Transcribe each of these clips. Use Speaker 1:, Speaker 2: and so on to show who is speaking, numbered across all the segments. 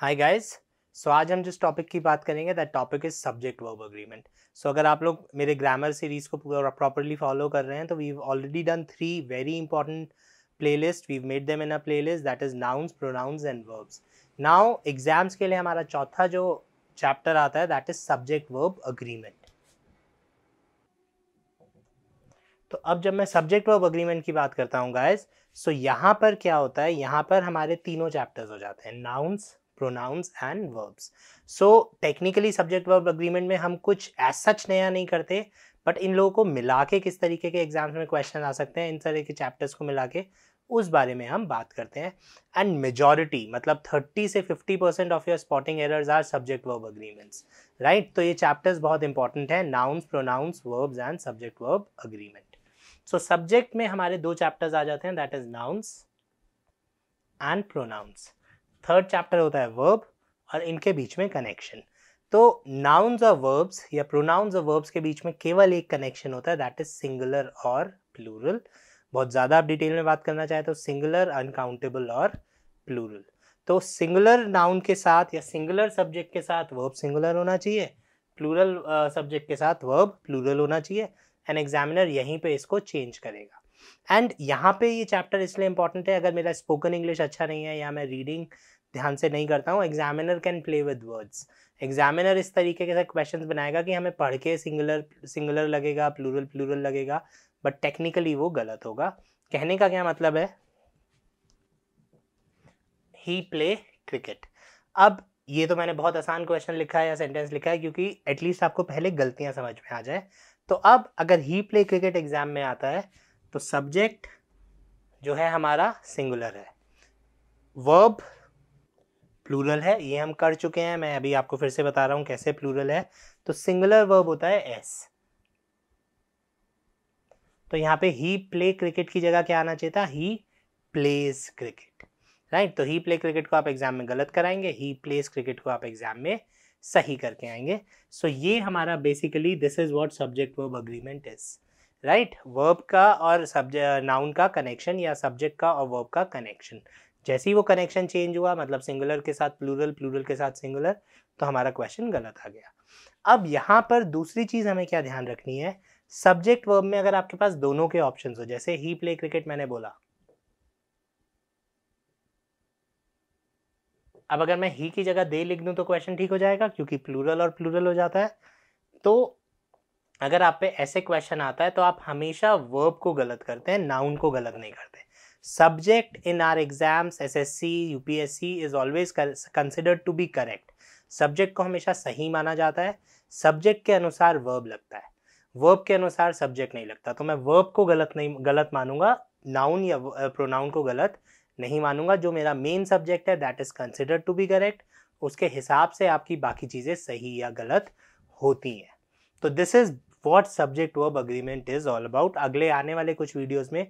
Speaker 1: Hi guys. सो आज हम जिस टॉपिक की बात करेंगे that topic is subject verb agreement. So अगर आप लोग मेरे ग्रामर सीरीज को प्रॉपरली फॉलो कर रहे हैं तो we already done 3 very important playlist. We made them in a playlist that is nouns, pronouns and verbs. Now exams के लिए हमारा चौथा जो चैप्टर आता है that is subject verb agreement. तो अब जब मैं सब्जेक्ट वर्ब अग्रीमेंट की बात करता हूँ गाइस, सो यहाँ पर क्या होता है, यहाँ पर हमारे तीनों चैप्टर्स हो जाते हैं, nouns, pronouns and verbs. So technically subject verb agreement में हम कुछ एज सच नया नहीं करते, बट इन लोगों को मिला के किस तरीके के एग्जाम्स में क्वेश्चन आ सकते हैं, इन तरह के चैप्टर्स को मिला के उस बारे में हम बात करते हैं। एंड मेजॉरिटी मतलब 30 से 50% off your spotting errors are subject verb agreements, right. तो ये चैप्टर्स बहुत इंपॉर्टेंट है, nouns, pronouns, verbs and subject verb agreement. So subject में हमारे दो चैप्टर्स आ जाते हैं, that is nouns and pronouns. Third chapter होता है वर्ब और इनके बीच में कनेक्शन। तो नाउन्स और वर्ब्स या प्रोनाउंस और वर्ब्स के बीच में केवल एक कनेक्शन होता है, दैट इज सिंगुलर और प्लूरल। बहुत ज़्यादा आप डिटेल में बात करना चाहे तो सिंगुलर, अनकाउंटेबल और प्लूरल। तो सिंगुलर नाउन के साथ या सिंगुलर सब्जेक्ट के साथ वर्ब सिंगुलर होना चाहिए, प्लूरल सब्जेक्ट के साथ वर्ब प्लूरल होना चाहिए। एन एग्जामिनर यहीं पे इसको चेंज करेगा। एंड यहाँ पे ये चैप्टर इसलिए इंपॉर्टेंट है, अगर मेरा स्पोकन इंग्लिश अच्छा नहीं है या मैं रीडिंग ध्यान से नहीं करता हूँ, examiner can play with words. Examiner इस तरीके के क्वेश्चंस बनाएगा कि हमें पढ़ के सिंगुलर सिंगुलर लगेगा, प्लूरल प्लूरल लगेगा, बट टेक्निकली वो गलत होगा। कहने का क्या मतलब है, ही प्ले क्रिकेट। अब ये तो मैंने बहुत आसान क्वेश्चन लिखा है या सेंटेंस लिखा है क्योंकि एटलीस्ट आपको पहले गलतियां समझ में आ जाए। तो अब अगर ही प्ले क्रिकेट एग्जाम में आता है तो सब्जेक्ट जो है हमारा सिंगुलर है, वर्ब प्लूरल है, ये हम कर चुके हैं, मैं अभी आपको फिर से बता रहा हूं कैसे प्लूरल है। तो सिंगुलर वर्ब होता है एस। तो यहाँ पे ही प्ले क्रिकेट की जगह क्या आना चाहिए था, ही प्लेज क्रिकेट, राइट। तो ही प्ले क्रिकेट को आप एग्जाम में गलत कराएंगे, ही प्लेज क्रिकेट को आप एग्जाम में सही करके आएंगे। सो ये हमारा basically this is what subject verb agreement is, right. Verb का और सब्जेक्ट नाउन का कनेक्शन या सब्जेक्ट का और वर्ब का कनेक्शन, जैसे ही वो कनेक्शन चेंज हुआ, मतलब सिंगुलर के साथ प्लूरल, प्लूरल के साथ सिंगुलर, तो हमारा क्वेश्चन गलत आ गया। अब यहाँ पर दूसरी चीज हमें क्या ध्यान रखनी है, सब्जेक्ट वर्ब में अगर आपके पास दोनों के ऑप्शन हो, जैसे ही प्ले क्रिकेट मैंने बोला, अब अगर मैं ही की जगह दे लिख दूं तो क्वेश्चन ठीक हो जाएगा क्योंकि प्लूरल और प्लूरल हो जाता है। तो अगर आप पे ऐसे क्वेश्चन आता है तो आप हमेशा वर्ब को गलत करते हैं, नाउन को गलत नहीं करते। Subject in our exams SSC UPSC is always considered to be correct. Subject को हमेशा सही माना जाता है, सब्जेक्ट के अनुसार वर्ब लगता है, वर्ब के अनुसार सब्जेक्ट नहीं लगता। तो मैं वर्ब को गलत मानूंगा, नाउन या प्रोनाउन को गलत नहीं मानूंगा। जो मेरा मेन सब्जेक्ट है that is considered to be correct, उसके हिसाब से आपकी बाकी चीजें सही या गलत होती हैं। तो this is what subject verb agreement is all about. अगले आने वाले कुछ वीडियोस में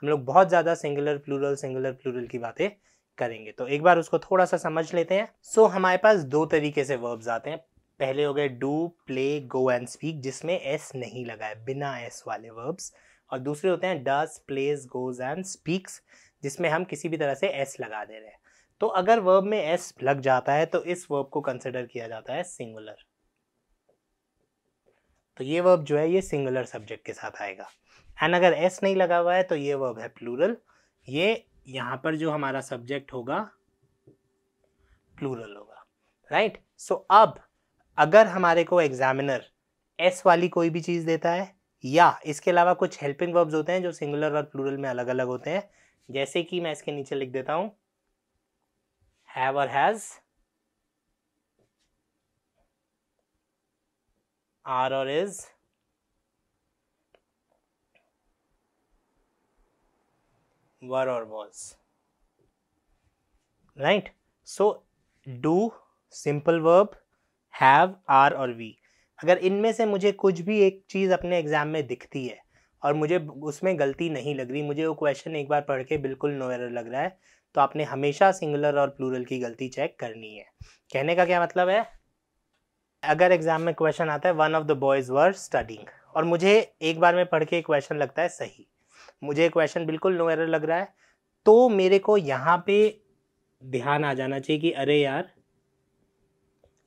Speaker 1: हम लोग बहुत ज्यादा सिंगुलर प्लूरल की बातें करेंगे, तो एक बार उसको थोड़ा सा समझ लेते हैं। सो हमारे पास दो तरीके से वर्ब्स आते हैं। पहले हो गए do, play, go and speak, जिसमें एस नहीं लगा है, बिना एस वाले वर्ब्स। और दूसरे होते हैं does, plays, goes and speaks, जिसमें हम किसी भी तरह से एस लगा दे रहे हैं। तो अगर वर्ब में एस लग जाता है तो इस वर्ब को कंसिडर किया जाता है सिंगुलर। तो ये वर्ब जो है ये सिंगुलर सब्जेक्ट के साथ आएगा। एंड अगर एस नहीं लगा हुआ है तो ये वर्ब है प्लूरल, ये यहां पर जो हमारा सब्जेक्ट होगा प्लूरल होगा, राइट। सो अब अगर हमारे को एग्जामिनर एस वाली कोई भी चीज देता है या इसके अलावा कुछ हेल्पिंग वर्ब्स होते हैं जो सिंगुलर और प्लूरल में अलग अलग होते हैं, जैसे कि मैं इसके नीचे लिख देता हूं हैव और हैज, आर और इज, वर और was, right. So do simple verb, have, are और वी, अगर इनमें से मुझे कुछ भी एक चीज अपने एग्जाम में दिखती है और मुझे उसमें गलती नहीं लग रही, मुझे वो क्वेश्चन एक बार पढ़ के बिल्कुल नो एरर लग रहा है, तो आपने हमेशा सिंगुलर और प्लूरल की गलती चेक करनी है। कहने का क्या मतलब है, अगर एग्जाम में क्वेश्चन आता है one of the boys were studying और मुझे एक बार में पढ़ के क्वेश्चन लगता है सही, मुझे क्वेश्चन बिल्कुल नो एरर लग रहा है, तो मेरे को यहाँ पे ध्यान आ जाना चाहिए कि अरे यार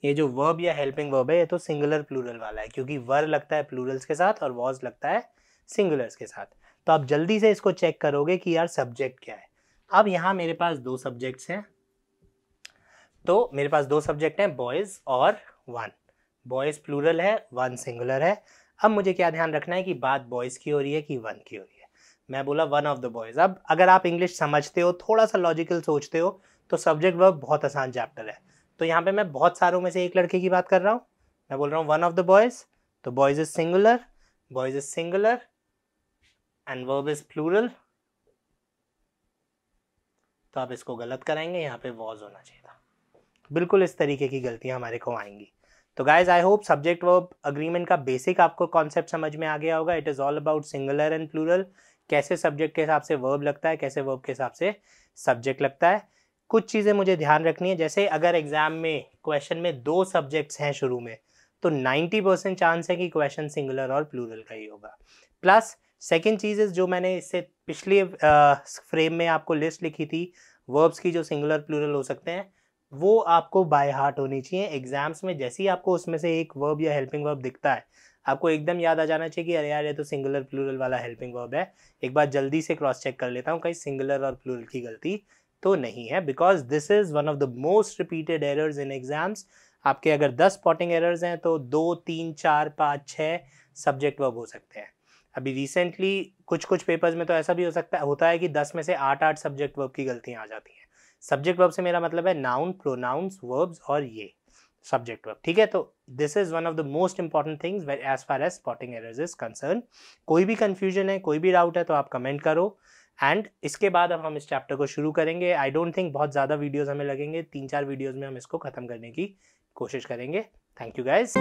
Speaker 1: ये जो वर्ब या हेल्पिंग वर्ब है ये तो सिंगुलर प्लूरल वाला है, क्योंकि वर लगता है प्लूरल्स के साथ और वॉज लगता है सिंगुलर्स के साथ। तो आप जल्दी से इसको चेक करोगे कि यार सब्जेक्ट क्या है। अब यहाँ मेरे पास दो सब्जेक्ट्स हैं, तो मेरे पास दो सब्जेक्ट हैं, बॉयज और वन। बॉयज प्लूरल है, वन सिंगुलर है। अब मुझे क्या ध्यान रखना है कि बात बॉयज की हो रही है कि वन की हो रही है। मैं बोला वन ऑफ द बॉयज। अब अगर आप इंग्लिश समझते हो, थोड़ा सा लॉजिकल सोचते हो, तो सब्जेक्ट वर्ब बहुत आसान चैप्टर है। तो यहाँ पे मैं बहुत सारों में से एक लड़के की बात कर रहा हूँ। मैं बोल रहा हूँ वन ऑफ द बॉयज, तो boys is singular and verb is plural. तो आप इसको गलत कराएंगे, यहाँ पे वॉज होना चाहिए था। बिल्कुल इस तरीके की गलतियां हमारे को आएंगी। तो guys I hope subject verb agreement का बेसिक आपको कॉन्सेप्ट समझ में आ गया होगा। It is all about singular and plural, कैसे सब्जेक्ट के हिसाब से वर्ब लगता है, कैसे वर्ब के हिसाब से सब्जेक्ट लगता है। कुछ चीज़ें मुझे ध्यान रखनी है, जैसे अगर एग्जाम में क्वेश्चन में दो सब्जेक्ट्स हैं शुरू में, तो 90% चांस है कि क्वेश्चन सिंगुलर और प्लूरल का ही होगा। प्लस सेकेंड चीज़ जो मैंने इससे पिछले फ्रेम में आपको लिस्ट लिखी थी वर्ब्स की जो सिंगुलर प्लूरल हो सकते हैं, वो आपको बाय हार्ट होनी चाहिए। एग्जाम्स में जैसे ही आपको उसमें से एक वर्ब या हेल्पिंग वर्ब दिखता है, आपको एकदम याद आ जाना चाहिए कि अरे यार ये तो सिंगुलर प्लूरल वाला हेल्पिंग वर्ब है। एक बार जल्दी से क्रॉस चेक कर लेता हूँ कहीं सिंगुलर और प्लूरल की गलती तो नहीं है, because this is one of the most repeated errors in exams. आपके अगर 10 स्पॉटिंग एरर्स हैं तो 2, 3, 4, 5, 6 सब्जेक्ट वर्ब हो सकते हैं। अभी रिसेंटली कुछ पेपर्स में तो ऐसा भी होता है कि 10 में से 8 सब्जेक्ट वर्ब की गलतियां आ जाती हैं। सब्जेक्ट वर्ब से मेरा मतलब है नाउन, प्रोनाउंस, वर्ब्स और ये सब्जेक्ट वर्ब, ठीक है। तो this is one of the most important things as far as spotting errors is concern. कोई भी कंफ्यूजन है, कोई भी डाउट है तो आप कमेंट करो, एंड इसके बाद अब हम इस चैप्टर को शुरू करेंगे। आई डोंट थिंक बहुत ज़्यादा वीडियोस हमें लगेंगे, 3-4 वीडियोस में हम इसको खत्म करने की कोशिश करेंगे। Thank you guys.